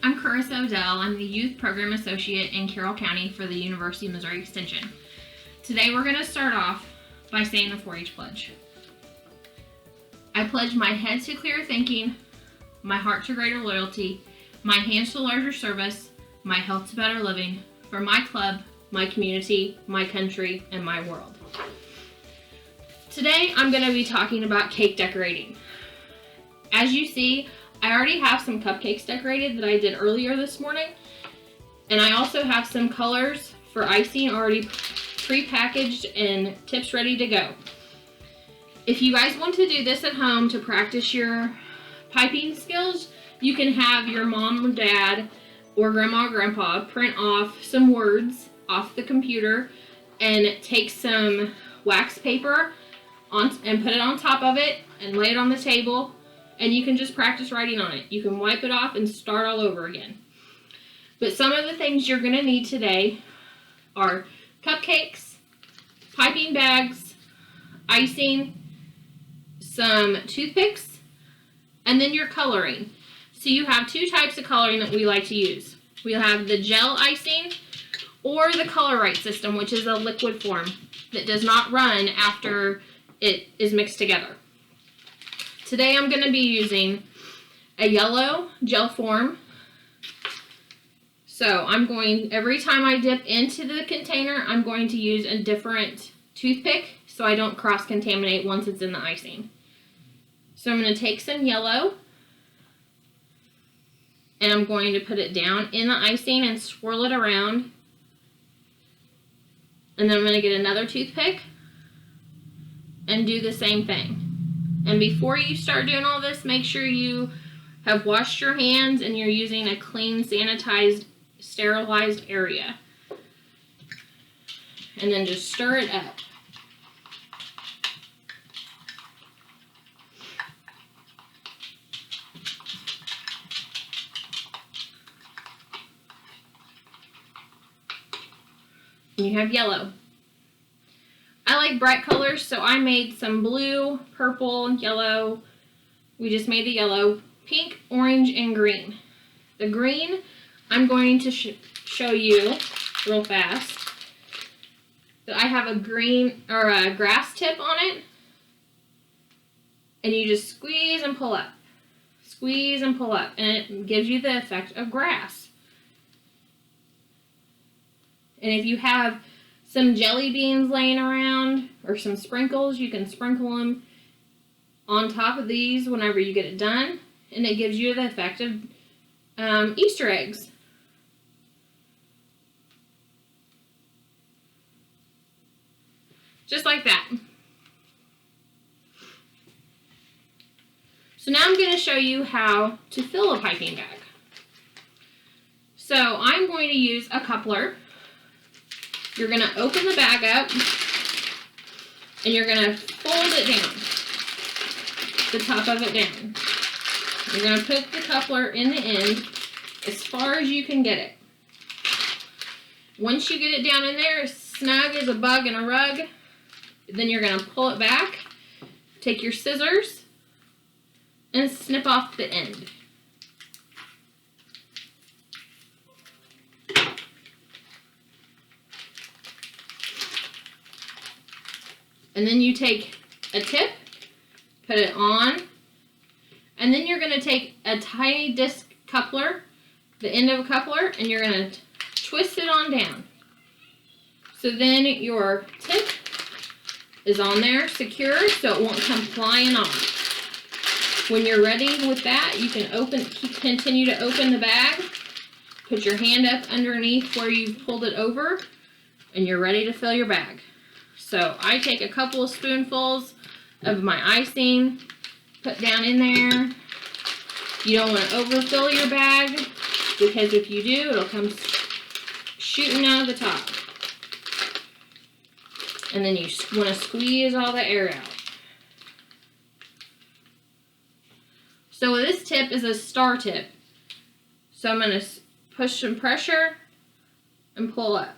I'm Carissa Odell. I'm the Youth Program Associate in Carroll County for the University of Missouri Extension. Today we're going to start off by saying the 4-H pledge. I pledge my head to clear thinking, my heart to greater loyalty, my hands to larger service, my health to better living, for my club, my community, my country, and my world. Today I'm going to be talking about cake decorating. As you see, I already have some cupcakes decorated that I did earlier this morning, and I also have some colors for icing already pre-packaged and tips ready to go. If you guys want to do this at home to practice your piping skills, you can have your mom or dad or grandma or grandpa print off some words off the computer and take some wax paper and put it on top of it and lay it on the table, and you can just practice writing on it. You can wipe it off and start all over again. But some of the things you're going to need today are cupcakes, piping bags, icing, some toothpicks, and then your coloring. So you have two types of coloring that we like to use. We'll have the gel icing or the Color Right system, which is a liquid form that does not run after it is mixed together. Today I'm going to be using a yellow gel form. So every time I dip into the container, I'm going to use a different toothpick so I don't cross-contaminate once it's in the icing. So I'm going to take some yellow and I'm going to put it down in the icing and swirl it around. And then I'm going to get another toothpick and do the same thing. And before you start doing all this, make sure you have washed your hands and you're using a clean, sanitized, sterilized area. And then just stir it up. And you have yellow. I like bright colors, so I made some blue, purple, yellow. We just made the yellow, pink, orange, and green. The green, I'm going to show you real fast that I have a green or a grass tip on it, and you just squeeze and pull up, squeeze and pull up, and it gives you the effect of grass. And if you have some jelly beans laying around or some sprinkles, you can sprinkle them on top of these whenever you get it done, and it gives you the effect of Easter eggs. Just like that. So now I'm going to show you how to fill a piping bag. So I'm going to use a coupler. You're going to open the bag up, and you're going to fold it down, the top of it down. You're going to put the coupler in the end as far as you can get it. Once you get it down in there, as snug as a bug in a rug, then you're going to pull it back, take your scissors, and snip off the end. And then you take a tip, put it on, and then you're going to take a tiny disc coupler, the end of a coupler, and you're going to twist it on down. So then your tip is on there, secure, so it won't come flying off. When you're ready with that, you can continue to open the bag, put your hand up underneath where you've pulled it over, and you're ready to fill your bag. So I take a couple of spoonfuls of my icing, put down in there. You don't want to overfill your bag, because if you do, it'll come shooting out of the top. And then you want to squeeze all the air out. So this tip is a star tip. So I'm going to push some pressure and pull up.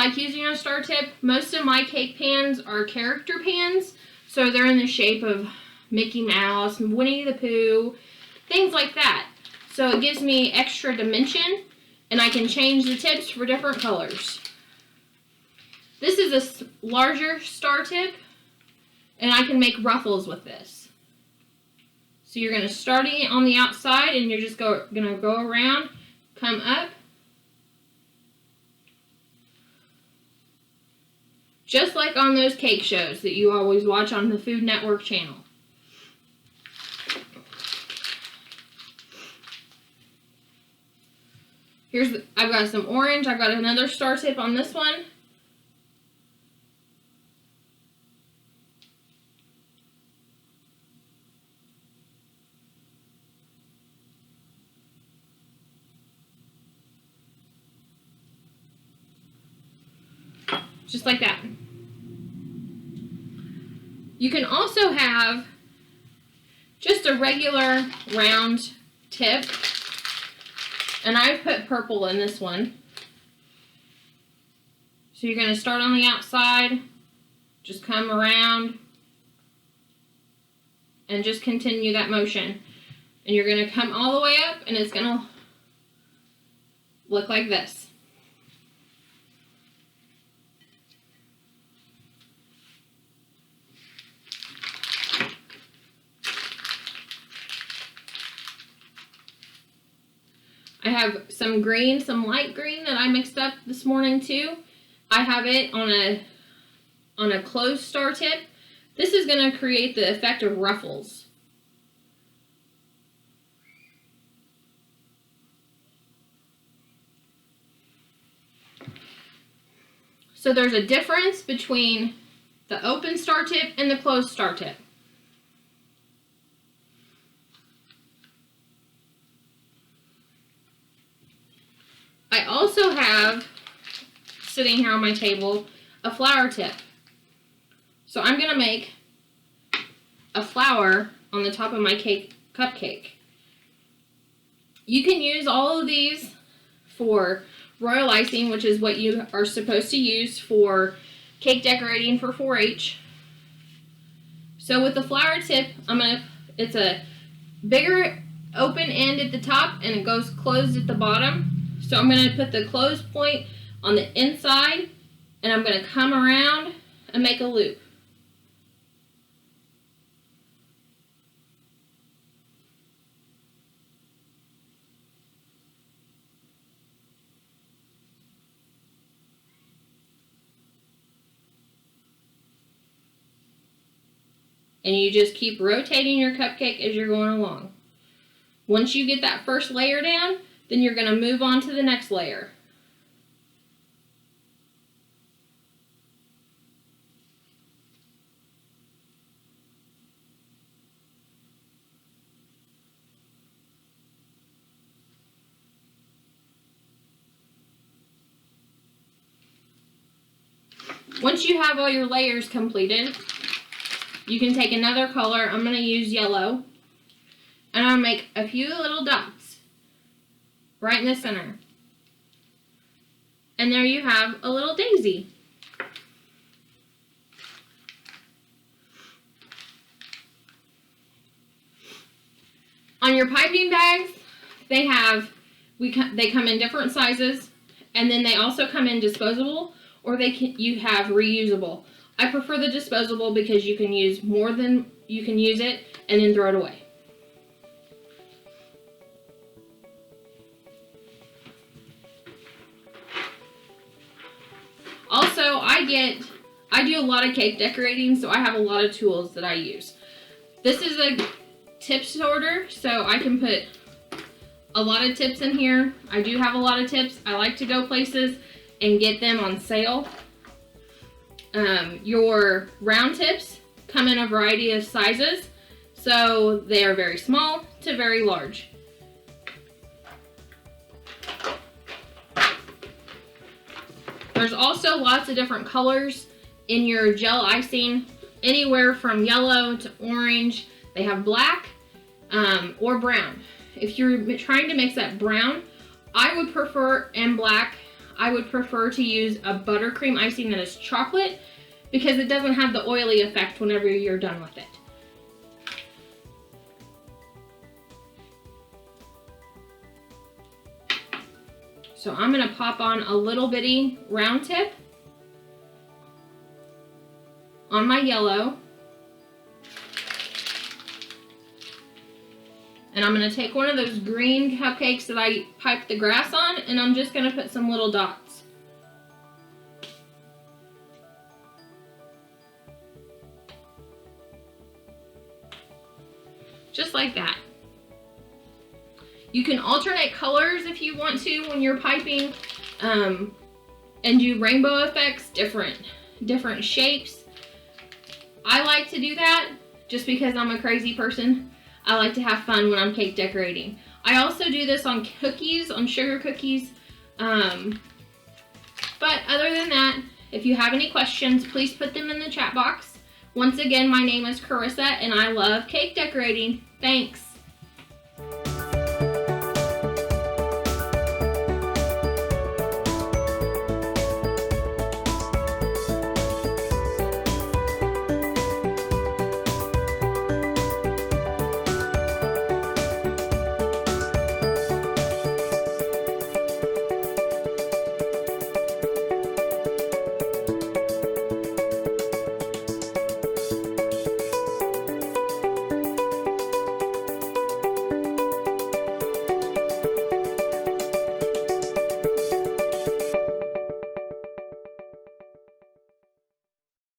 like using a star tip. Most of my cake pans are character pans, so they're in the shape of Mickey Mouse, Winnie the Pooh, things like that. So it gives me extra dimension, and I can change the tips for different colors. This is a larger star tip, and I can make ruffles with this. So you're going to start it on the outside, and you're just going to go around, come up, just like on those cake shows that you always watch on the Food Network channel. I've got some orange. I've got another star tip on this one. Just like that. You can also have just a regular round tip. And I put purple in this one. So you're going to start on the outside, just come around, and just continue that motion. And you're going to come all the way up, and it's going to look like this. I have some green, some light green that I mixed up this morning too. I have it on a closed star tip. This is going to create the effect of ruffles. So there's a difference between the open star tip and the closed star tip. I also have, sitting here on my table, a flower tip. So I'm going to make a flower on the top of my cupcake. You can use all of these for royal icing, which is what you are supposed to use for cake decorating for 4-H. So with the flower tip, it's a bigger open end at the top and it goes closed at the bottom. So I'm going to put the closed point on the inside, and I'm going to come around and make a loop. And you just keep rotating your cupcake as you're going along. Once you get that first layer down, then you're going to move on to the next layer. Once you have all your layers completed, you can take another color. I'm going to use yellow, and I'll make a few little dots right in the center. And there you have a little daisy. On your piping bags, they come in different sizes, and then they also come in disposable, or you have reusable. I prefer the disposable because you can use more than you can use it and then throw it away. Also, I do a lot of cake decorating, so I have a lot of tools that I use. This is a tip sorter, so I can put a lot of tips in here. I do have a lot of tips. I like to go places and get them on sale. Your round tips come in a variety of sizes, so they are very small to very large. There's also lots of different colors in your gel icing, anywhere from yellow to orange. They have black or brown. If you're trying to mix that brown, I would prefer and black. I would prefer to use a buttercream icing that is chocolate because it doesn't have the oily effect whenever you're done with it. So I'm gonna pop on a little bitty round tip on my yellow. And I'm gonna take one of those green cupcakes that I piped the grass on, and I'm just gonna put some little dots. Just like that. You can alternate colors if you want to when you're piping, and do rainbow effects, different shapes. I like to do that just because I'm a crazy person. I like to have fun when I'm cake decorating. I also do this on cookies, on sugar cookies. But other than that, if you have any questions, please put them in the chat box. Once again, my name is Carissa and I love cake decorating. Thanks.